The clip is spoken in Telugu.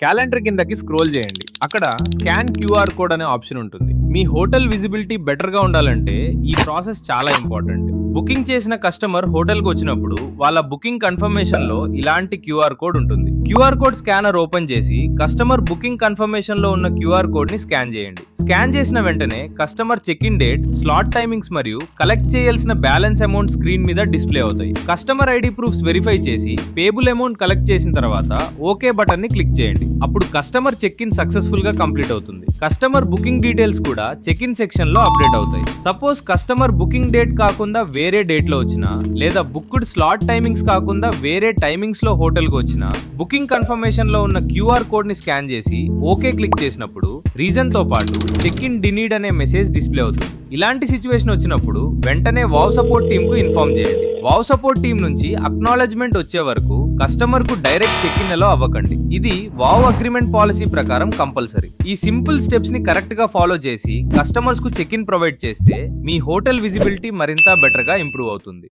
క్యాలెండర్ కిందకి స్క్రోల్ చేయండి. అక్కడ స్కాన్ క్యూఆర్ కోడ్ అనే ఆప్షన్ ఉంటుంది. మీ హోటల్ విజిబిలిటీ బెటర్ గా ఉండాలంటే ఈ ప్రాసెస్ చాలా ఇంపార్టెంట్. బుకింగ్ చేసిన కస్టమర్ హోటల్ కు వచ్చినప్పుడు వాళ్ళ బుకింగ్ కన్ఫర్మేషన్ లో ఇలాంటి క్యూఆర్ కోడ్ ఉంటుంది. క్యూఆర్ కోడ్ స్కానర్ ఓపెన్ చేసి కస్టమర్ బుకింగ్ కన్ఫర్మేషన్ లో ఉన్న క్యూఆర్ కోడ్ ని స్కాన్ చేయండి. స్కాన్ చేసిన వెంటనే customer check in date, slot timings మరియు కలెక్ట్ చేయాల్సిన బ్యాలెన్స్ అమౌంట్ స్క్రీన్ మీద డిస్ప్లే అవుతాయి. కస్టమర్ ఐడి ప్రూఫ్స్ వెరిఫై చేసి పేబుల్ అమౌంట్ కలెక్ట్ చేసిన తర్వాత ఓకే బటన్ ని క్లిక్ చేయండి. అప్పుడు కస్టమర్ చెక్ ఇన్ సక్సెస్ఫుల్ గా కంప్లీట్ అవుతుంది. కస్టమర్ బుకింగ్ డీటెయిల్స్ కూడా చెక్ ఇన్ సెక్షన్ లో అప్డేట్ అవుతాయి. సపోజ్ కస్టమర్ బుకింగ్ డేట్ కాకుండా వేరే డేట్ లో వచ్చినా, లేదా బుక్డ్ స్లాట్ టైమింగ్స్ కాకుండా వేరే టైమింగ్స్ లో హోటల్ కు వచ్చినా, బుకింగ్ కన్ఫర్మేషన్ లో ఉన్న క్యూఆర్ కోడ్ ని స్కాన్ చేసి ఓకే క్లిక్ చేసినప్పుడు రీజన్ తో పాటు చెక్ ఇన్ డినీడ్ అనే మెసేజ్ డిస్ప్లే అవుతుంది. ఇలాంటి సిచ్యువేషన్ వచ్చినప్పుడు వెంటనే వావ్ సపోర్ట్ టీమ్ కు ఇన్ఫార్మ్ చేయండి. వావ్ సపోర్ట్ టీం నుంచి అక్నాలెడ్జ్మెంట్ వచ్చే వరకు కస్టమర్ కు డైరెక్ట్ చెక్ ఇన్ లో అవ్వకండి. ఇది వావ్ అగ్రిమెంట్ పాలసీ ప్రకారం కంపల్సరీ. ఈ సింపుల్ స్టెప్స్ ని కరెక్ట్ గా ఫాలో చేసి కస్టమర్స్ కు చెక్ ఇన్ ప్రొవైడ్ చేస్తే మీ హోటల్ విజిబిలిటీ మరింత బెటర్ గా ఇంప్రూవ్ అవుతుంది.